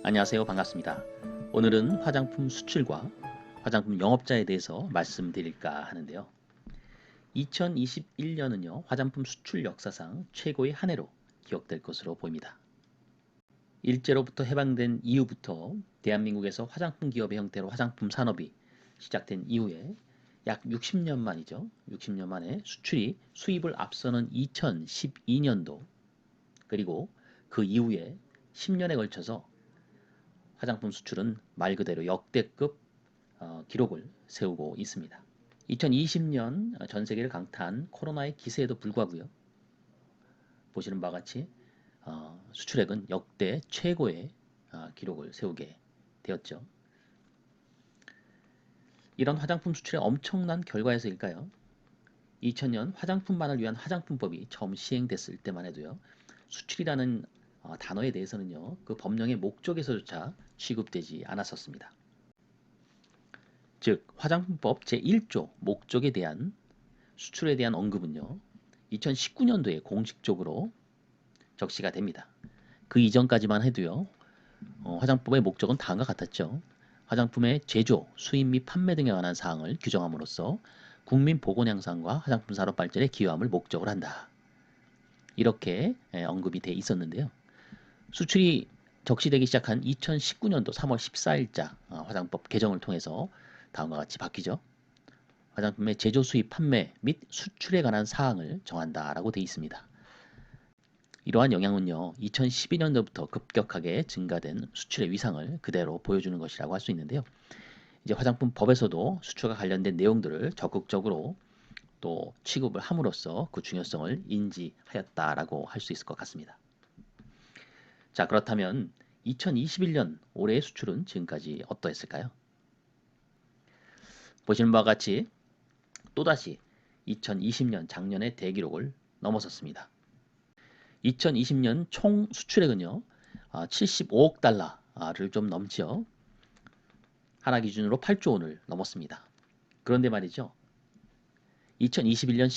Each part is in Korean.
안녕하세요. 반갑습니다. 오늘은 화장품 수출과 화장품 영업자에 대해서 말씀드릴까 하는데요. 2021년은요, 화장품 수출 역사상 최고의 한 해로 기억될 것으로 보입니다. 일제로부터 해방된 이후부터 대한민국에서 화장품 기업의 형태로 화장품 산업이 시작된 이후에 약 60년 만이죠. 60년 만에 수출이 수입을 앞서는 2012년도 그리고 그 이후에 10년에 걸쳐서 화장품 수출은 말 그대로 역대급 기록을 세우고 있습니다. 2020년 전 세계를 강타한 코로나의 기세에도 불구하고요. 보시는 바와 같이 수출액은 역대 최고의 기록을 세우게 되었죠. 이런 화장품 수출의 엄청난 결과에서일까요? 2000년 화장품만을 위한 화장품법이 처음 시행됐을 때만 해도요. 수출이라는 단어에 대해서는요. 그 법령의 목적에서조차 취급되지 않았었습니다. 즉 화장품법 제1조 목적에 대한 수출에 대한 언급은요. 2019년도에 공식적으로 적시가 됩니다. 그 이전까지만 해도요. 화장법의 목적은 다음과 같았죠. 화장품의 제조, 수입 및 판매 등에 관한 사항을 규정함으로써 국민 보건 향상과 화장품 산업 발전에 기여함을 목적으로 한다. 이렇게 언급이 돼 있었는데요. 수출이 적시되기 시작한 2019년도 3월 14일자 화장법 개정을 통해서 다음과 같이 바뀌죠. 화장품의 제조, 수입, 판매 및 수출에 관한 사항을 정한다라고 되어 있습니다. 이러한 영향은요, 2012년도부터 급격하게 증가된 수출의 위상을 그대로 보여주는 것이라고 할 수 있는데요. 이제 화장품 법에서도 수출과 관련된 내용들을 적극적으로 또 취급을 함으로써 그 중요성을 인지하였다라고 할 수 있을 것 같습니다. 자, 그렇다면 2021년 올해의 수출은 지금까지 어떠했을까요? 보시는 바와 같이 또다시 2020년 작년의 대기록을 넘어섰습니다. 2020년 총 수출액은요, 75억 달러를 좀 넘죠. 하나 기준으로 8조 원을 넘었습니다. 그런데 말이죠. 2021년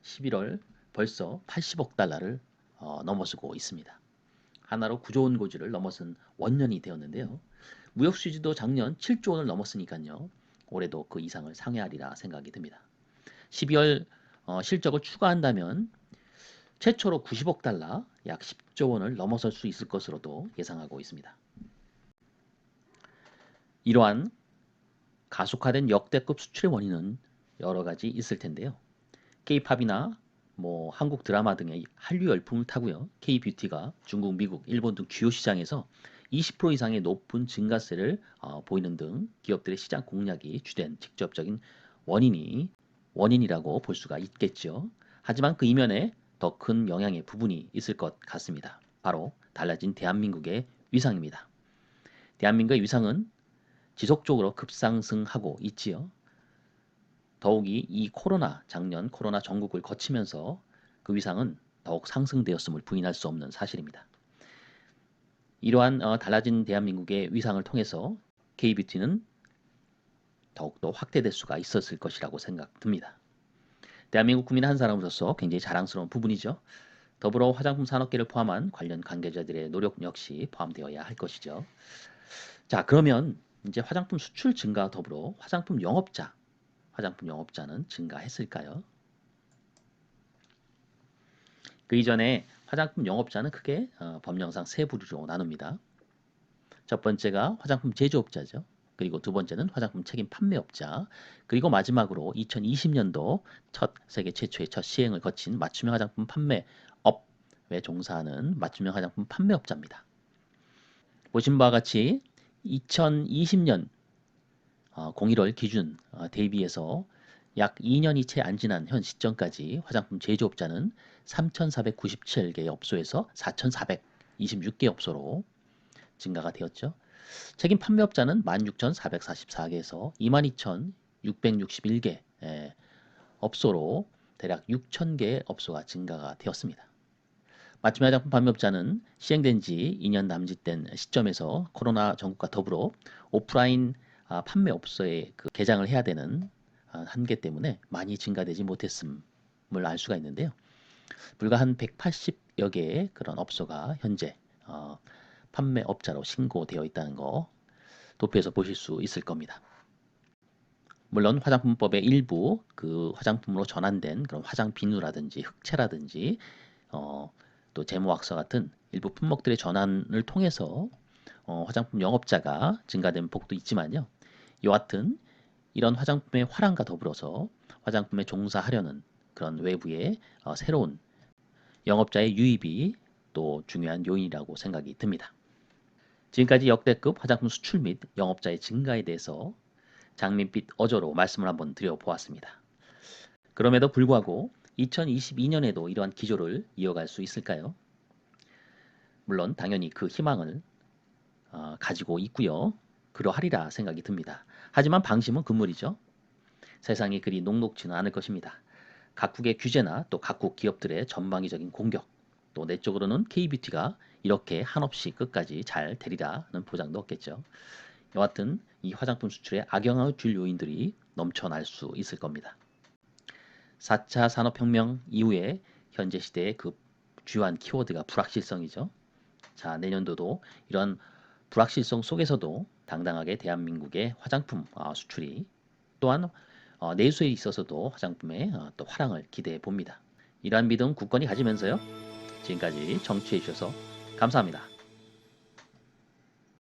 11월 벌써 80억 달러를 넘어서고 있습니다. 하나로 9조 원 고지를 넘어선 원년이 되었는데요. 무역 수지도 작년 7조 원을 넘었으니까요. 올해도 그 이상을 상회하리라 생각이 듭니다. 12월 실적을 추가한다면 최초로 90억 달러, 약 10조 원을 넘어설 수 있을 것으로도 예상하고 있습니다. 이러한 가속화된 역대급 수출의 원인은 여러 가지 있을 텐데요. K-팝이나 한국 드라마 등의 한류 열풍을 타고요. K-뷰티가 중국, 미국, 일본 등 주요 시장에서 20% 이상의 높은 증가세를 보이는 등 기업들의 시장 공략이 주된 직접적인 원인이라고 볼 수가 있겠죠. 하지만 그 이면에 더 큰 영향의 부분이 있을 것 같습니다. 바로 달라진 대한민국의 위상입니다. 대한민국의 위상은 지속적으로 급상승하고 있지요. 더욱이 이 작년 코로나 전국을 거치면서 그 위상은 더욱 상승되었음을 부인할 수 없는 사실입니다. 이러한 달라진 대한민국의 위상을 통해서 K뷰티는 더욱더 확대될 수가 있었을 것이라고 생각됩니다. 대한민국 국민 한 사람으로서 굉장히 자랑스러운 부분이죠. 더불어 화장품 산업계를 포함한 관련 관계자들의 노력 역시 포함되어야 할 것이죠. 자, 그러면 이제 화장품 수출 증가와 더불어 화장품 영업자는 증가했을까요? 그 이전에 화장품 영업자는 크게 법령상 세 부류로 나눕니다. 첫 번째가 화장품 제조업자죠. 그리고 두 번째는 화장품 책임 판매업자. 그리고 마지막으로 2020년도 세계 최초의 첫 시행을 거친 맞춤형 화장품 판매업에 종사하는 맞춤형 화장품 판매업자입니다. 보신 바와 같이 2020년 01월 기준 대비해서 약 2년이 채 안 지난 현 시점까지 화장품 제조업자는 3,497개 업소에서 4,426개 업소로 증가가 되었죠. 책임 판매업자는 16,444개에서 22,661개 업소로 대략 6,000개 업소가 증가가 되었습니다. 맞춤 화장품 판매업자는 시행된 지 2년 남짓된 시점에서 코로나 전국과 더불어 오프라인 판매업소에 개장을 해야 되는 한계 때문에 많이 증가되지 못했음을 알 수가 있는데요. 불과 한 180여 개의 그런 업소가 현재 판매업자로 신고되어 있다는 거 도표에서 보실 수 있을 겁니다. 물론 화장품법의 일부 그 화장품으로 전환된 그런 화장 비누라든지 흑채라든지 또 제모왁스 같은 일부 품목들의 전환을 통해서 화장품 영업자가 증가된 폭도 있지만요. 여하튼 이런 화장품의 화랑과 더불어서 화장품에 종사하려는 그런 외부의 새로운 영업자의 유입이 또 중요한 요인이라고 생각이 듭니다. 지금까지 역대급 화장품 수출 및 영업자의 증가에 대해서 장밋빛 어조로 말씀을 한번 드려보았습니다. 그럼에도 불구하고 2022년에도 이러한 기조를 이어갈 수 있을까요? 물론 당연히 그 희망을 가지고 있고요. 그러하리라 생각이 듭니다. 하지만 방심은 금물이죠. 세상이 그리 녹록지는 않을 것입니다. 각국의 규제나 또 각국 기업들의 전방위적인 공격, 또 내적으로는 K뷰티가 이렇게 한없이 끝까지 잘 되리라는 보장도 없겠죠. 여하튼 이 화장품 수출에 악영향을 줄 요인들이 넘쳐날 수 있을 겁니다. 4차 산업혁명 이후에 현재 시대의 그 주요한 키워드가 불확실성이죠. 자, 내년도도 이런 불확실성 속에서도 당당하게 대한민국의 화장품 수출이 또한 내수에 있어서도 화장품의 또 화랑을 기대해 봅니다. 이러한 믿음 굳건히 가지면서요. 지금까지 청취해 주셔서 감사합니다.